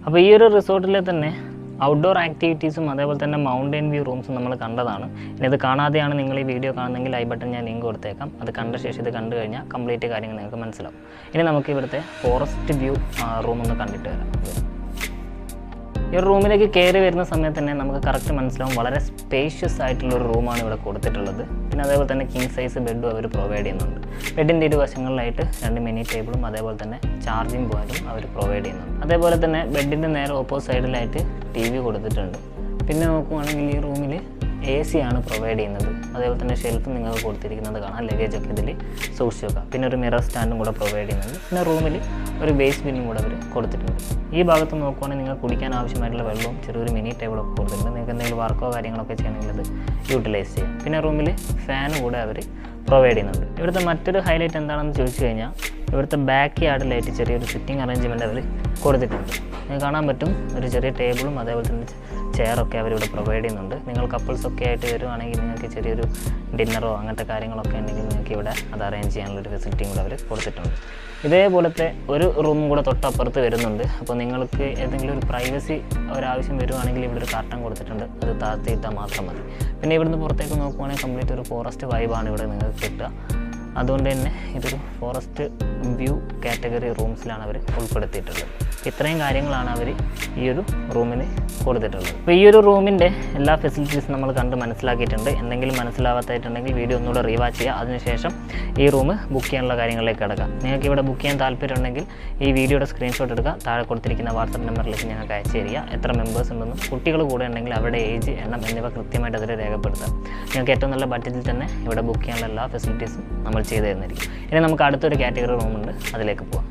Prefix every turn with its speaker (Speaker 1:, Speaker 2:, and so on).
Speaker 1: അപ്പോൾ ഈ ഒരു റിസോർട്ടിലെ തന്നെ ഔട്ട്ഡോർ ആക്ടിവിറ്റീസും അതേപോലെ തന്നെ മൗണ്ടൻ വ്യൂ റൂംസും നമ്മൾ കണ്ടതാണ്. ഇനി ഇത് കാണാതെയാണ് നിങ്ങൾ ഈ വീഡിയോ കാണുന്നെങ്കിൽ ഐ ബട്ടൺ ഞാൻ ലിങ്ക് കൊടുത്തേക്കാം. അത് കണ്ട ശേഷം ഇത് കണ്ടു കഴിഞ്ഞാൽ കംപ്ലീറ്റ് കാര്യങ്ങൾ നിങ്ങൾക്ക് മനസ്സിലാവും. ഇനി നമുക്ക് ഇവിടുത്തെ ഫോറസ്റ്റ് വ്യൂ റൂം ഒന്ന് കണ്ടിട്ട് വരാം. ഈ ഒരു റൂമിലേക്ക് കയറി വരുന്ന സമയത്ത് തന്നെ നമുക്ക് കറക്റ്റ് മനസ്സിലാവും വളരെ സ്പേഷ്യസ് ആയിട്ടുള്ളൊരു റൂമാണ് ഇവിടെ കൊടുത്തിട്ടുള്ളത്. പിന്നെ അതേപോലെ തന്നെ കിങ് സൈസ് ബെഡും അവർ പ്രൊവൈഡ് ചെയ്യുന്നുണ്ട്. ബെഡിൻ്റെ ഇരുവശങ്ങളിലായിട്ട് 2 മിനി ടേബിളും അതേപോലെ തന്നെ ചാർജിങ് പോയിന്റും അവർ പ്രൊവൈഡ് ചെയ്യുന്നുണ്ട്. അതേപോലെ തന്നെ ബെഡിൻ്റെ നേരെ ഓപ്പോസിറ്റ് സൈഡിലായിട്ട് TV കൊടുത്തിട്ടുണ്ട്. പിന്നെ നോക്കുവാണെങ്കിൽ ഈ റൂമിൽ AC ആണ് പ്രൊവൈഡ് ചെയ്യുന്നത്. അതേപോലെ തന്നെ ഷെൽഫ് നിങ്ങൾക്ക് കൊടുത്തിരിക്കുന്നത് കാണാം. ലഗേജൊക്കെ ഇതിൽ സൂക്ഷിച്ച് വെക്കാം. പിന്നെ ഒരു മിറർ സ്റ്റാൻഡും കൂടെ പ്രൊവൈഡ് ചെയ്യുന്നുണ്ട്. പിന്നെ റൂമിൽ ഒരു ബേസ് ബിന്നും കൂടെ അവർ കൊടുത്തിട്ടുണ്ട്. ഈ ഭാഗത്ത് നോക്കുവാണെങ്കിൽ നിങ്ങൾക്ക് കുടിക്കാൻ ആവശ്യമായിട്ടുള്ള വെള്ളവും ചെറിയൊരു മിനി ടേബിളൊക്കെ കൊടുത്തിട്ടുണ്ട്. നിങ്ങൾക്ക് എന്തെങ്കിലും വർക്കോ കാര്യങ്ങളൊക്കെ ചെയ്യണമെങ്കിൽ അത് യൂട്ടിലൈസ് ചെയ്യാം. പിന്നെ റൂമിൽ ഫാനും കൂടെ അവർ പ്രൊവൈഡ് ചെയ്യുന്നുണ്ട്. ഇവിടുത്തെ മറ്റൊരു ഹൈലൈറ്റ് എന്താണെന്ന് ചോദിച്ചു കഴിഞ്ഞാൽ ഇവിടുത്തെ ബാക്ക് യാർഡിലായിട്ട് ചെറിയൊരു സിറ്റിംഗ് അറേഞ്ച്മെൻറ്റ് അവർ കൊടുത്തിട്ടുണ്ട്. നിങ്ങൾക്ക് കാണാൻ പറ്റും ഒരു ചെറിയ ടേബിളും അതേപോലെ തന്നെ ചെയറൊക്കെ അവരിവിടെ പ്രൊവൈഡ് ചെയ്യുന്നുണ്ട്. നിങ്ങൾ കപ്പിൾസൊക്കെ ആയിട്ട് വരുവാണെങ്കിൽ നിങ്ങൾക്ക് ചെറിയൊരു ഡിന്നറോ അങ്ങനത്തെ കാര്യങ്ങളൊക്കെ ഉണ്ടെങ്കിൽ നിങ്ങൾക്ക് ഇവിടെ അത് അറേഞ്ച് ചെയ്യാനുള്ളൊരു ഫെസിലിറ്റിയും കൂടെ അവർ കൊടുത്തിട്ടുണ്ട്. ഇതേപോലത്തെ ഒരു റൂമും കൂടെ തൊട്ടപ്പുറത്ത് വരുന്നുണ്ട്. അപ്പോൾ നിങ്ങൾക്ക് ഏതെങ്കിലും ഒരു പ്രൈവസി ഒരാവശ്യം വരുവാണെങ്കിൽ ഇവിടെ ഒരു കാർട്ടൺ കൊടുത്തിട്ടുണ്ട്. അത് താഴ്ത്തിയിട്ടാൽ മാത്രം മതി. പിന്നെ ഇവിടുന്ന് പുറത്തേക്ക് നോക്കുവാണെങ്കിൽ കംപ്ലീറ്റ് ഒരു ഫോറസ്റ്റ് വൈബാണ് ഇവിടെ നിങ്ങൾക്ക് കിട്ടുക. അതുകൊണ്ട് തന്നെ ഇതൊരു ഫോറസ്റ്റ് വ്യൂ കാറ്റഗറി റൂംസിലാണ് അവർ ഉൾപ്പെടുത്തിയിട്ടുള്ളത്. ഇത്രയും കാര്യങ്ങളാണ് അവർ ഈ ഒരു റൂമിന് കൊടുത്തിട്ടുള്ളത്. അപ്പോൾ ഈ ഒരു റൂമിൻ്റെ എല്ലാ ഫെസിലിറ്റീസും നമ്മൾ കണ്ട് മനസ്സിലാക്കിയിട്ടുണ്ട്. എന്തെങ്കിലും മനസ്സിലാവാത്തായിട്ടുണ്ടെങ്കിൽ വീഡിയോ ഒന്നുകൂടെ റീവാച്ച് ചെയ്യുക. അതിനുശേഷം ഈ റൂം ബുക്ക് ചെയ്യാനുള്ള കാര്യങ്ങളിലേക്ക് കിടക്കാം. നിങ്ങൾക്ക് ഇവിടെ ബുക്ക് ചെയ്യാൻ താല്പര്യമുണ്ടെങ്കിൽ ഈ വീഡിയോയുടെ സ്ക്രീൻഷോട്ട് എടുക്കുക. താഴെ കൊടുത്തിരിക്കുന്ന വാട്സപ്പ് നമ്പറിലേക്ക് ഞങ്ങൾക്ക് അയച്ചു തരിക. എത്ര മെമ്പേഴ്സ് ഉണ്ടെന്നും കുട്ടികൾ കൂടെ ഉണ്ടെങ്കിൽ അവരുടെ ഏജ് എണ്ണം എന്നിവ കൃത്യമായിട്ട് അതിൽ രേഖപ്പെടുത്തുക. നിങ്ങൾക്ക് ഏറ്റവും നല്ല ബഡ്ജറ്റിൽ തന്നെ ഇവിടെ ബുക്ക് ചെയ്യാനുള്ള എല്ലാ ഫെസിലിറ്റീസും നമ്മൾ ചെയ്തു തരുന്നതായിരിക്കും. ഇനി നമുക്ക് അടുത്തൊരു കാറ്റഗറി റൂമുണ്ട്, അതിലേക്ക് പോകാം.